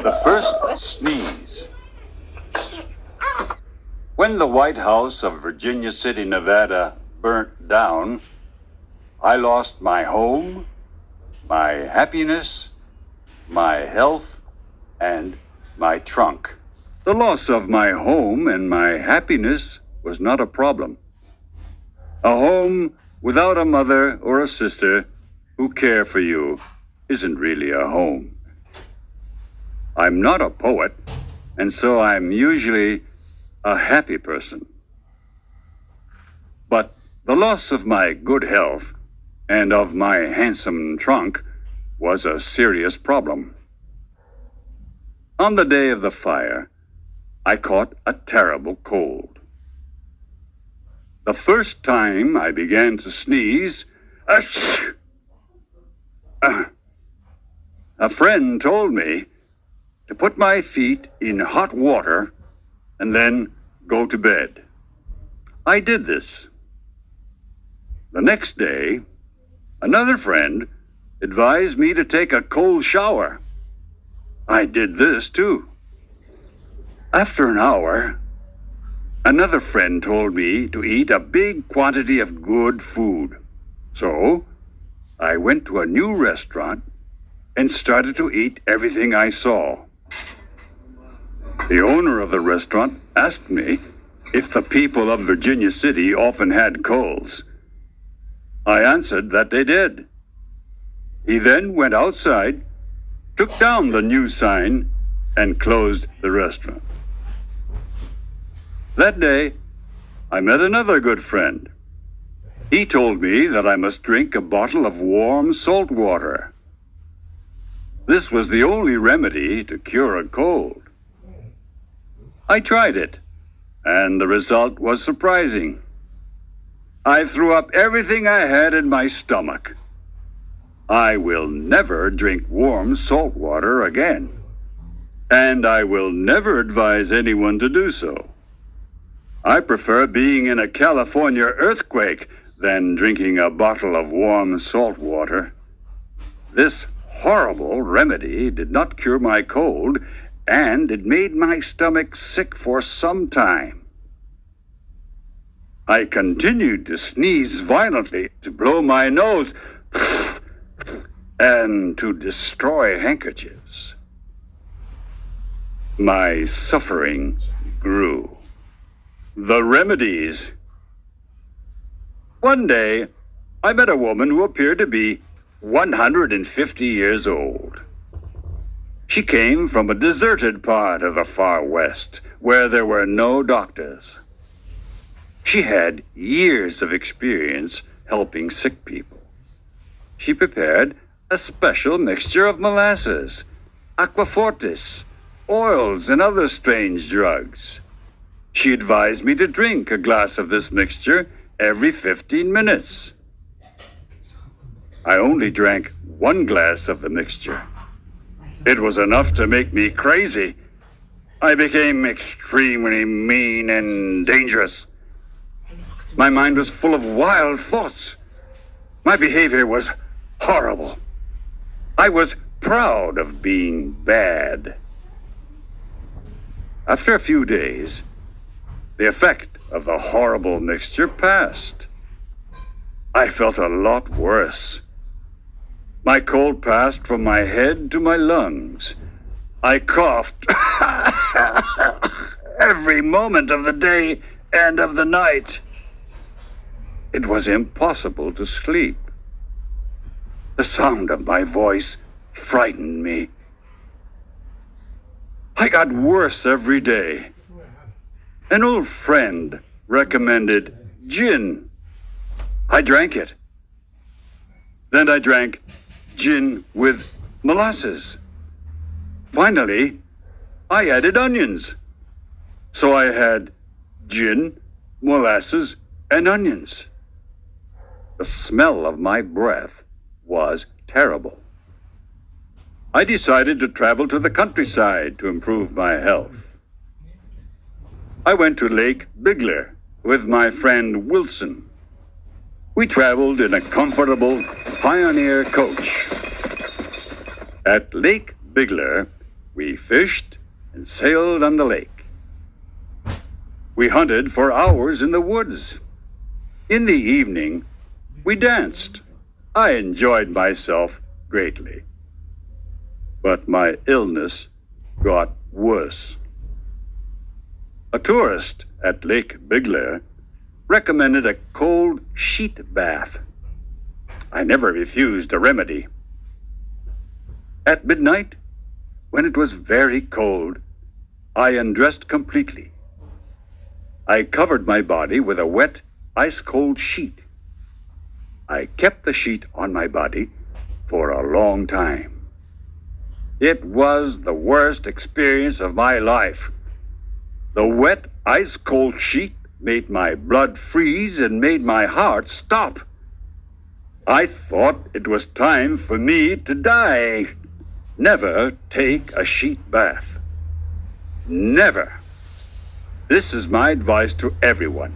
The first sneeze. When the White House of Virginia City, Nevada burnt down, I lost my home, my happiness, my health, and my trunk. The loss of my home and my happiness was not a problem. A home without a mother or a sister who care for you isn't really a home. I'm not a poet, and so I'm usually a happy person. But the loss of my good health and of my handsome trunk was a serious problem. On the day of the fire, I caught a terrible cold. The first time I began to sneeze, a friend told me to put my feet in hot water and then go to bed. I did this. The next day, another friend advised me to take a cold shower. I did this too. After an hour, another friend told me to eat a big quantity of good food. So, I went to a new restaurant and started to eat everything I saw. The owner of the restaurant asked me if the people of Virginia City often had colds. I answered that they did. He then went outside, took down the new sign, and closed the restaurant. That day, I met another good friend. He told me that I must drink a bottle of warm salt water. This was the only remedy to cure a cold. I tried it, and the result was surprising. I threw up everything I had in my stomach. I will never drink warm salt water again, and I will never advise anyone to do so. I prefer being in a California earthquake than drinking a bottle of warm salt water. This horrible remedy did not cure my cold, and it made my stomach sick for some time. I continued to sneeze violently, to blow my nose, and to destroy handkerchiefs. My suffering grew. The remedies. One day, I met a woman who appeared to be 150 years old. She came from a deserted part of the far west, where there were no doctors. She had years of experience helping sick people. She prepared a special mixture of molasses, aquafortis, oils, and other strange drugs. She advised me to drink a glass of this mixture every 15 minutes. I only drank one glass of the mixture. It was enough to make me crazy. I became extremely mean and dangerous. My mind was full of wild thoughts. My behavior was horrible. I was proud of being bad. After a few days, the effect of the horrible mixture passed. I felt a lot worse. My cold passed from my head to my lungs. I coughed every moment of the day and of the night. It was impossible to sleep. The sound of my voice frightened me. I got worse every day. An old friend recommended gin. I drank it. Then I drank gin with molasses. Finally, I added onions. So I had gin, molasses, and onions. The smell of my breath was terrible. I decided to travel to the countryside to improve my health. I went to Lake Bigler with my friend Wilson. We traveled in a comfortable Pioneer coach. At Lake Bigler, We fished and sailed on the lake. We hunted for hours in the woods. In the evening, we danced. I enjoyed myself greatly. But my illness got worse. A tourist at Lake Bigler recommended a cold sheet bath. I never refused a remedy. At midnight, when it was very cold, I undressed completely. I covered my body with a wet, ice-cold sheet. I kept the sheet on my body for a long time. It was the worst experience of my life. The wet, ice-cold sheet made my blood freeze and made my heart stop. I thought it was time for me to die. Never take a sheet bath. Never. This is my advice to everyone.